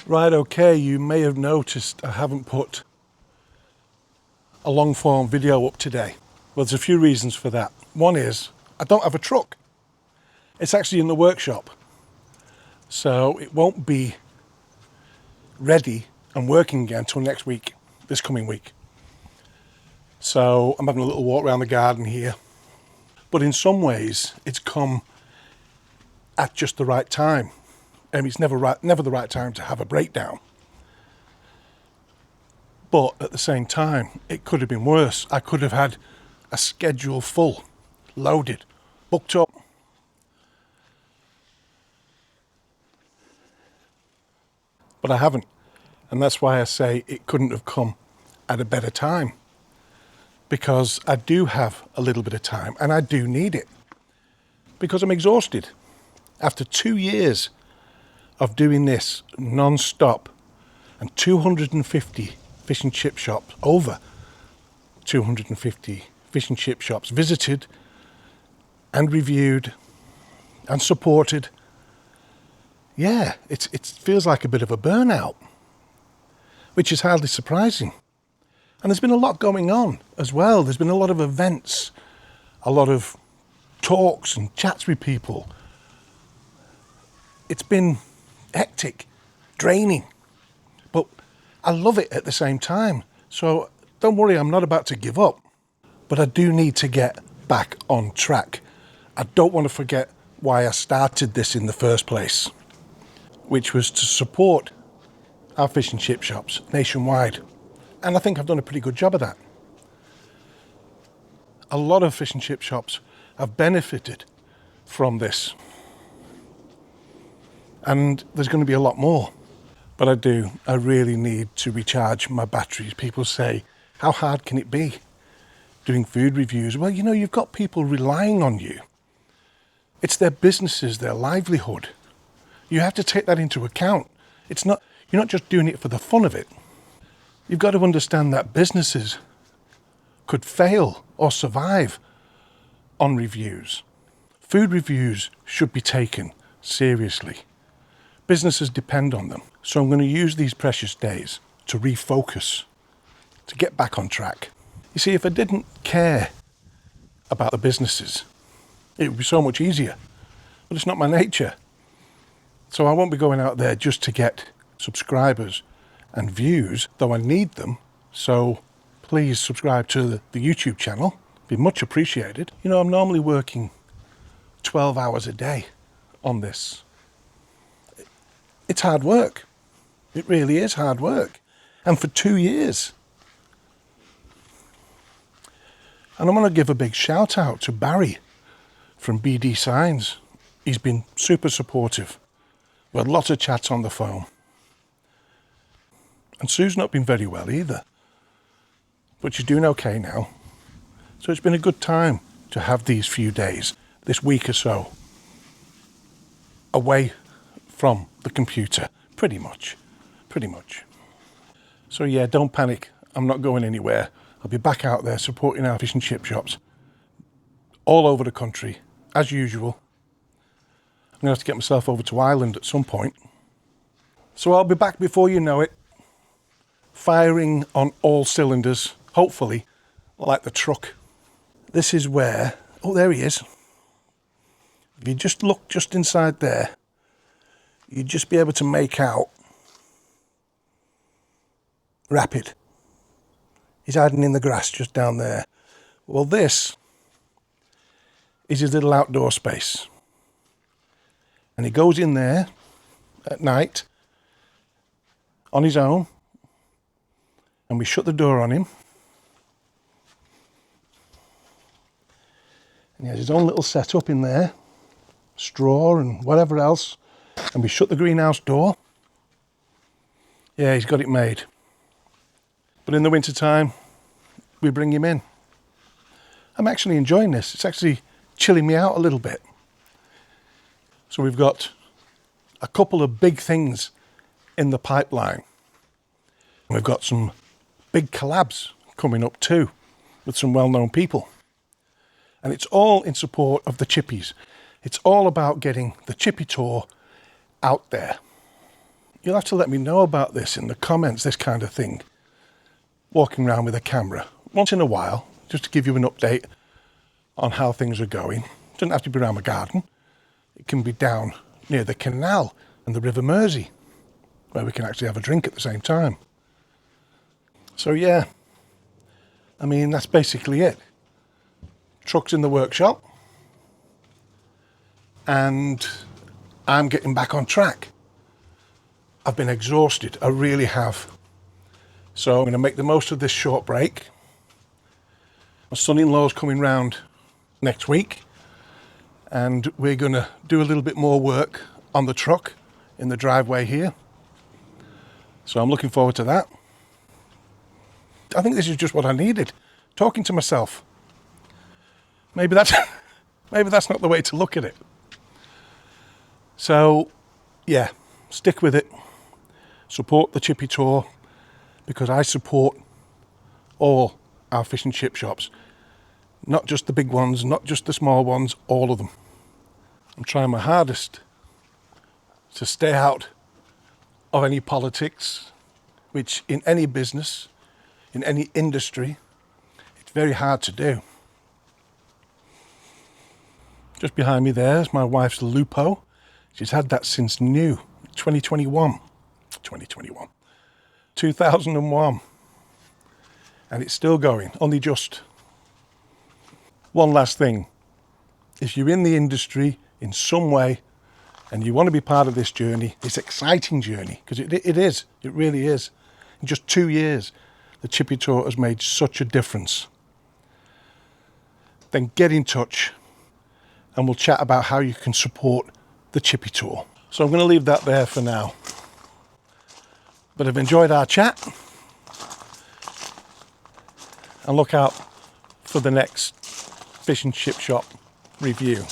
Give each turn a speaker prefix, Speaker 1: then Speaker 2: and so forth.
Speaker 1: Right, okay, you may have noticed I haven't put a long form video up today. Well, there's a few reasons for that. One is I don't have a truck. It's actually in the workshop. So it won't be ready and working again until next week, this coming week. So I'm having a little walk around the garden here. But in some ways, it's come at just the right time. I mean, it's never the right time to have a breakdown. But at the same time, it could have been worse. I could have had a schedule full, loaded, booked up. But I haven't. And that's why I say it couldn't have come at a better time. Because I do have a little bit of time and I do need it. Because I'm exhausted. After 2 years of doing this non-stop and 250 fish and chip shops, over 250 fish and chip shops visited and reviewed and supported. Yeah, it feels like a bit of a burnout, which is hardly surprising. And there's been a lot going on as well. There's been a lot of events, a lot of talks and chats with people. It's been hectic, draining, but I love it at the same time. So don't worry, I'm not about to give up, but I do need to get back on track. I don't want to forget why I started this in the first place, which was to support our fish and chip shops nationwide. And I think I've done a pretty good job of that. A lot of fish and chip shops have benefited from this. And there's going to be a lot more. But I really need to recharge my batteries. People say, how hard can it be doing food reviews? Well, you know, you've got people relying on you. It's their businesses, their livelihood. You have to take that into account. You're not just doing it for the fun of it. You've got to understand that businesses could fail or survive on reviews. Food reviews should be taken seriously. Businesses depend on them. So I'm going to use these precious days to refocus, to get back on track. You see, if I didn't care about the businesses, it would be so much easier. But it's not my nature. So I won't be going out there just to get subscribers and views, though I need them. So please subscribe to the YouTube channel. It'd be much appreciated. You know, I'm normally working 12 hours a day on this. It's hard work. It really is hard work. And for 2 years. And I want to give a big shout out to Barry from BDSigns. He's been super supportive. We had lots of chats on the phone. And Sue's not been very well either. But she's doing okay now. So it's been a good time to have these few days, this week or so, away from the computer, pretty much. So yeah, don't panic. I'm not going anywhere. I'll be back out there supporting our fish and chip shops all over the country, as usual. I'm going to have to get myself over to Ireland at some point. So I'll be back before you know it, firing on all cylinders, hopefully, like the truck. This is where, oh, there he is. If you just look just inside there, you'd just be able to make out Rapid. He's hiding in the grass just down there. Well, this is his little outdoor space. And he goes in there at night on his own, and we shut the door on him. And he has his own little setup in there, straw and whatever else. And we shut the greenhouse door. Yeah, he's got it made. But in the winter time, we bring him in. I'm actually enjoying this. It's actually chilling me out a little bit. So we've got a couple of big things in the pipeline. We've got some big collabs coming up too with some well-known people. And it's all in support of the Chippies. It's all about getting the Chippy Tour out there. you'll have to let me know about this in the comments, this kind of thing. Walking around with a camera once in a while, just to give you an update on how things are going. It doesn't have to be around my garden. It can be down near the canal and the River Mersey, where we can actually have a drink at the same time. So yeah, I mean, that's basically it. Truck's in the workshop, and I'm getting back on track. I've been exhausted, I really have. So I'm going to make the most of this short break. My son-in-law's coming round next week, and we're going to do a little bit more work on the truck in the driveway here. So I'm looking forward to that. I think this is just what I needed, talking to myself. Maybe that's not the way to look at it. So yeah, stick with it. Support the Chippy Tour, because I support all our fish and chip shops. Not just the big ones, not just the small ones, all of them. I'm trying my hardest to stay out of any politics, which in any business, in any industry, it's very hard to do. Just behind me there is my wife's Lupo. She's had that since new, 2001. 2001. And it's still going, only just. One last thing. If you're in the industry in some way and you want to be part of this journey, this exciting journey, because it is, it really is. In just 2 years, the Chippy Tour has made such a difference. Then get in touch and we'll chat about how you can support the Chippy Tour. So I'm going to leave that there for now. But I've enjoyed our chat, and look out for the next fish and chip shop review.